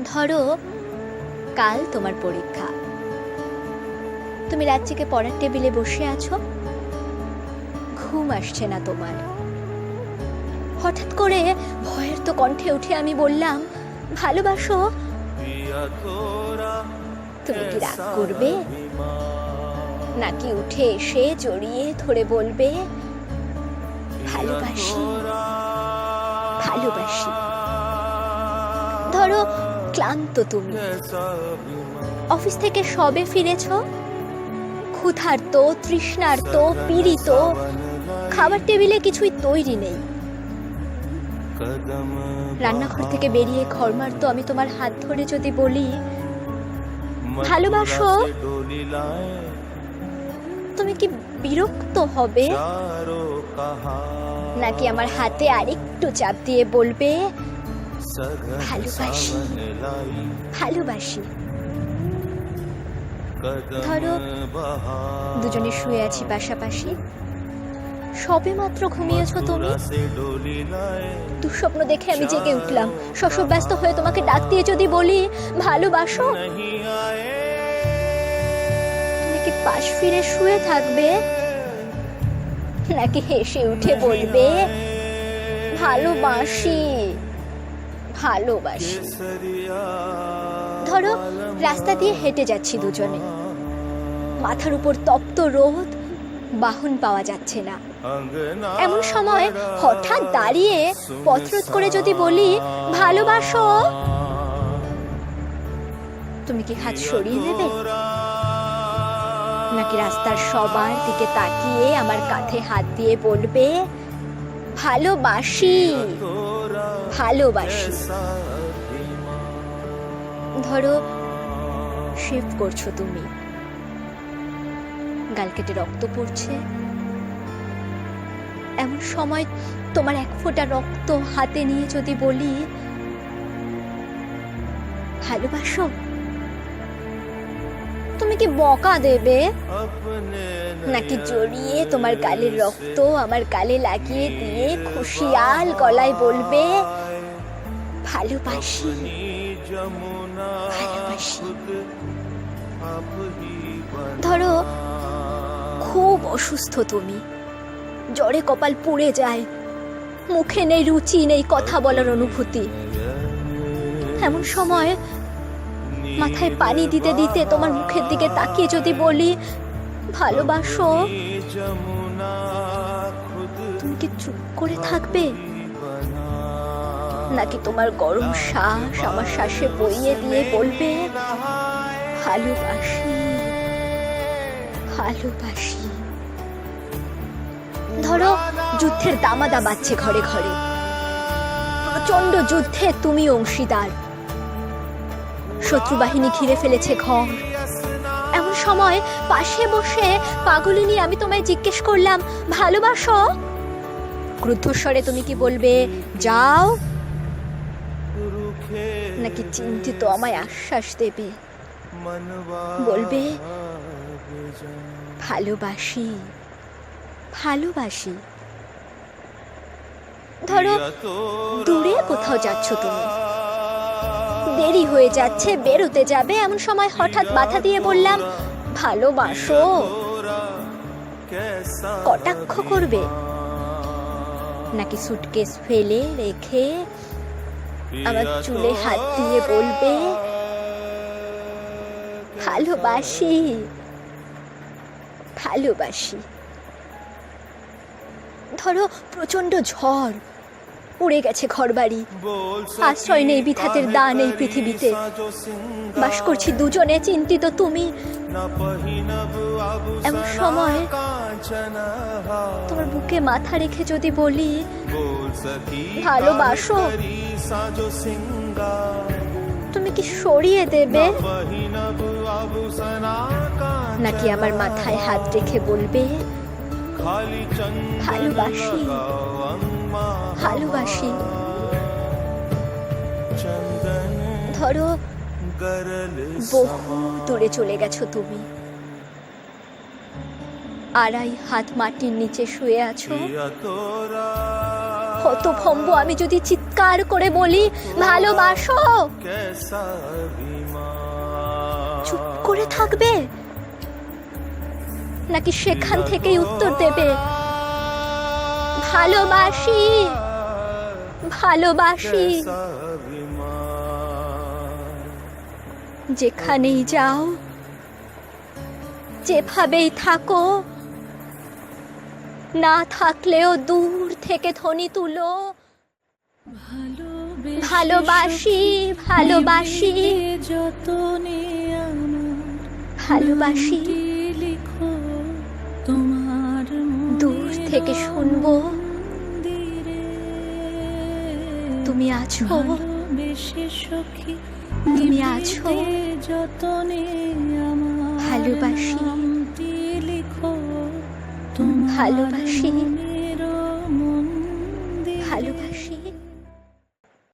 ধরো কাল তোমার পরীক্ষা, তুমি রাত্রিকে পড়ার টেবিলে বসে আছো, ঘুম আসছে না তোমার। হঠাৎ করে ভয়ের তো কণ্ঠে উঠে আমি বললাম, ভালোবাসো? তুমি কি রাগ করবে, নাকি উঠে এসে জড়িয়ে ধরে বলবে, ভালোবাসি ভালোবাসি? ধরো ক্লান্ত তুমি, অফিস থেকে সবে ফিরেছ, ক্ষুধার্ত, তৃষ্ণার্ত, পীড়িত, খাবার টেবিলে কিছুই তৈরি নেই। রান্নাঘর থেকে বেরিয়ে ঘরমার্ত আমি তোমার হাত ধরে যদি বলি, ভালোবাসো? তুমি কি বিরক্ত হবে, নাকি আমার হাতে আরেকটু চাপ দিয়ে বলবে, ভালোবাসি ভালোবাসি? ধরো দুজনে শুয়ে আছি পাশাপাশি, সবে মাত্র ঘুমিয়েছ তুমি, দুঃস্বপ্ন দেখে আমি জেগে উঠলাম, শশব ব্যস্ত হয়ে তোমাকে ডাক দিয়ে যদি বলি, ভালোবাসো? তুমি কি পাশ ফিরে শুয়ে থাকবে, নাকি হেসে উঠে বলবে, ভালোবাসি ভালোবাসি? ধরো রাস্তা দিয়ে হেঁটে যাচ্ছি দুজনে, মাথার উপর তপ্ত রোদ, বাহন পাওয়া যাচ্ছে না। এমন সময় হঠাৎ দাঁড়িয়ে পথরোধ করে যদি বলি, ভালোবাসো? তুমি কি হাত সরিয়ে নেবে, নাকি রাস্তার সবার দিকে তাকিয়ে আমার কাঁধে হাত দিয়ে বলবে, ভালোবাসি ভালোবাসি? ধরো শেভ করছো তুমি, গাল কেটে রক্ত পড়ছে, এমন সময় তোমার এক ফোঁটা রক্ত হাতে নিয়ে যদি বলি, ভালোবাসো? তুমি কি বকা দেবে, নাকি জড়িয়ে তোমার গালের রক্ত আমার গালে লাগিয়ে দিয়ে খুশিয়াল গলায় বলবে, ভালোবাসি ভালোবাসি? ধরো খুব অসুস্থ তুমি, জ্বরে কপাল পুড়ে যায়, মুখে নেই রুচি, নেই কথা বলার অনুভূতি। এমন সময় মাথায় পানি দিতে দিতে তোমার মুখের দিকে তাকিয়ে যদি বলি, ভালোবাসো? তুমি কি চুপ করে থাকবে, নাকি তোমার গরম শ্বাস আমার শ্বাসে বইয়ে দিয়ে বলবে, ভালোবাসি ভালোবাসি? ধরো যুদ্ধের দামাদা বাজছে ঘরে ঘরে, প্রচন্ড যুদ্ধে তুমি অংশীদার, শত্রু বাহিনী ঘিরে ফেলেছে ঘর। এমন সময় পাশে বসে পাগলিনী আমি তোমায় জিজ্ঞেস করলাম, ভালোবাসো? ক্রুদ্ধস্বরে তুমি কি বলবে, যাও? নাকি চিন্তিত আমায় আশ্বাস দেবে, বলবে, ভালোবাসি ভালোবাসি? ধরো দূরে কোথাও যাচ্ছ তুমি, দেরি হয়ে যাচ্ছে, বেরোতে যাবে, এমন সময় হঠাৎ বাধা দিয়ে বললাম, ভালোবাসো? কটাক্ষ করবে, নাকি সুটকেস ফেলে রেখে আমার চুলে হাত দিয়ে বলবে, ভালোবাসি ভালোবাসি? ধরো প্রচন্ড ঝড়, উড়ে গেছে ঘরবাড়ি, আশ্রয় নেই বিধাতের দান এই পৃথিবীতে, বাস করছি দুজনে, চিন্তিত তুমি। এমন সময় তোমার বুকে মাথা রেখে যদি বলি, ভালোবাসো? তুমি কি সরিয়ে দেবে, নাকি আমার মাথায় হাত রেখে বলবে, ভালোবাসি ভালোবাসি? ধরো বহু দূরে চলে গেছো তুমি, আড়াই হাত মাটির নিচে শুয়ে আছো, হতভম্ব আমি যদি চিৎকার করে বলি ভালোবাসো, চুপ করে থাকবে নাকি সেখান থেকেই উত্তর দেবে ভালোবাসি ভালোবাসি? যেখানেই যাও, যেভাবেই থাকো, না থাকলেও দূর থেকে ধ্বনি তুলো ভালোবাসি ভালোবাসি ভালোবাসি। দূর থেকে শুনবো তুমি আছো, তুমি আছো, ভালোবাসি ভালোবাসি ভালোবাসি।